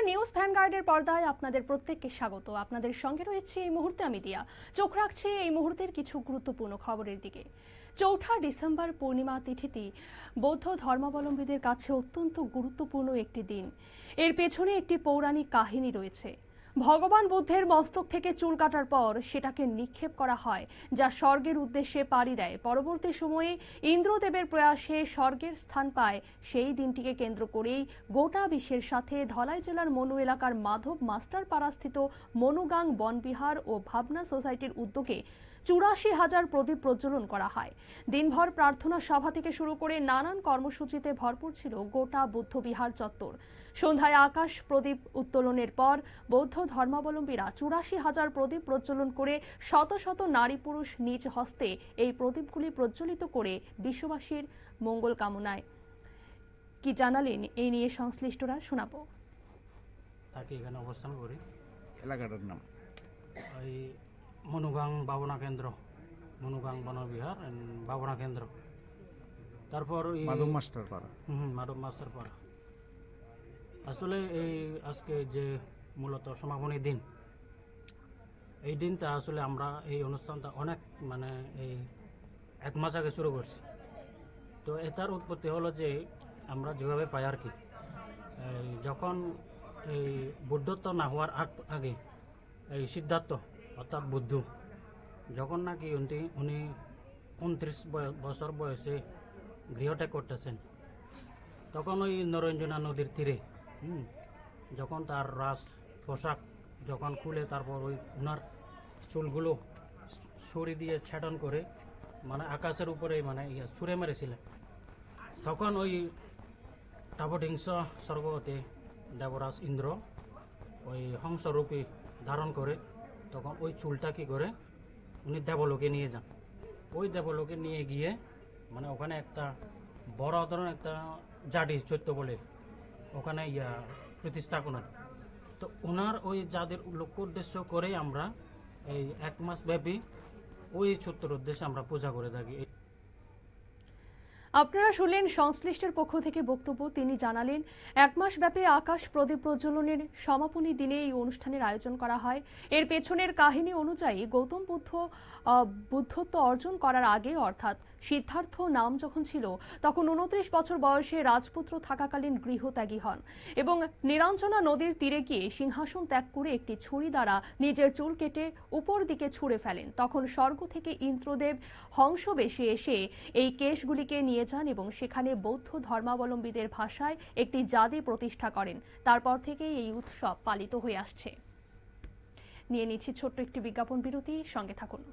News ভ্যানগার্ডের পর্দায় আপনাদের প্রত্যেককে স্বাগত। আপনাদের সঙ্গে রয়েছে এই মুহূর্তে আমি দিয়া। চোখ রাখছি এই মুহূর্তের কিছু গুরুত্বপূর্ণ খবরের দিকে। ৪ঠা ডিসেম্বর পূর্ণিমা তিথিটি বৌদ্ধ ধর্মাবলম্বীদের কাছে অত্যন্ত গুরুত্বপূর্ণ একটি দিন। এর পেছনে একটি পৌরাণিক কাহিনী রয়েছে। ভগবান বুদ্ধের মস্তক থেকে চুল কাটার পর সেটাকে নিক্ষেপ করা হয়, যা স্বর্গের উদ্দেশ্যে পাড়ি দেয়। পরবর্তী সময়ে ইন্দ্রদেবের প্রয়াসে স্বর্গের স্থান পায়। সেই দিনটিকে কেন্দ্র করেই গোটা বিশ্বের সাথে ধলাই জেলার মনু এলাকার মাধব মাস্টারপাড়াস্থিত মনুগাং বনবিহার ও ভাবনা সোসাইটির উদ্যোগে ৮৪,০০০ প্রদীপ প্রজ্বলন করা হয়। দিনভর প্রার্থনা সভা থেকে শুরু করে নানান কর্মসূচিতে ভরপুর ছিল গোটা বুদ্ধবিহার চত্বর। সন্ধ্যায় আকাশ প্রদীপ উত্তোলনের পর বৌদ্ধ ধর্মাবলম্বীরা ৮৪,০০০ প্রদীপ প্রজ্বলন করে শত শত নারী পুরুষ নিজ হস্তে এই প্রদীপগুলি প্রজ্বলিত করে বিশ্ববাসীর মঙ্গল কামনায় কি জানালেন এই নিয়ে সংশ্লিষ্টরা শোনাবো। তাকে এখানে অবস্থান করি। এলাকাটার নাম ওই মনুগাং ভাবনা কেন্দ্র, মনুগাং বনবিহার ভাবনা কেন্দ্র। তারপর মাধব মাস্টার পাড়া। মাধব মাস্টার পাড়া। আসলে এই আজকে যে মূলত সমাপনী দিন, এই দিনটা আসলে আমরা এই অনুষ্ঠানটা অনেক এই 1 মাস আগে শুরু করছি। তো এটার উৎপত্তি হলো যে আমরা যেভাবে পাই আর কি, যখন এই বুদ্ধত্ব না হওয়ার আগে এই সিদ্ধার্থ অর্থাৎ বুদ্ধ যখন নাকি উনি 29 বছর বয়সে গৃহত্যাগ করতেছেন, তখন ওই নরঞ্জনা নদীর তীরে যখন তার রাজ পোশাক যখন খুলে তারপর ওই ওনার চুলগুলো ছুরি দিয়ে ছেদন করে আকাশের উপরে ছুঁড়ে মেরেছিলেন, তখন ওই তাপটিংস স্বর্গবতী দেবরাজ ইন্দ্র ওই হংসরূপী ধারণ করে তখন ওই চুলটা কি করে উনি দেবলোকে নিয়ে যান। ওই দেবলোকে নিয়ে গিয়ে ওখানে একটা বড় ধরনের একটা জাডি চৈত্য বলে ওখানে প্রতিষ্ঠা করেন। তো ওনার ওই যাদের লক্ষ্য উদ্দেশ্য করে আমরা এই 1 মাস ব্যাপী ওই চৈত্যর উদ্দেশ্যে আমরা পূজা করে থাকি। আপনারা শুনলেন সংশ্লিষ্টের পক্ষ থেকে বক্তব্য। তিনি জানালেন 1 মাস ব্যাপী আকাশ প্রদীপ প্রজ্বলনের সমাপনী দিনে এই অনুষ্ঠানের আয়োজন করা হয়। এর পেছনের কাহিনী অনুযায়ী গৌতম বুদ্ধ বুদ্ধত্ব অর্জন করার আগে অর্থাৎ সিদ্ধার্থ নাম যখন ছিল তখন 29 বছর বয়সে রাজপুত্র থাকাকালীন গৃহত্যাগী হন এবং নিরঞ্জনা নদীর তীরে গিয়ে সিংহাসন ত্যাগ করে একটি ছুরি দ্বারা নিজের চুল কেটে উপর দিকে ছুঁড়ে ফেলেন। তখন স্বর্গ থেকে ইন্দ্রদেব হংস বেশে এসে এই কেশগুলিকে নিয়ে যান এবং সেখানে বৌদ্ধ ধর্মাবলম্বীদের ভাষায় একটি জাতি প্রতিষ্ঠা করেন। তারপর থেকেই এই উৎসব পালিত হয়ে আসছে। নিয়ে নিচ্ছি ছোট্ট একটি বিজ্ঞাপন বিরতি, সঙ্গে থাকুন।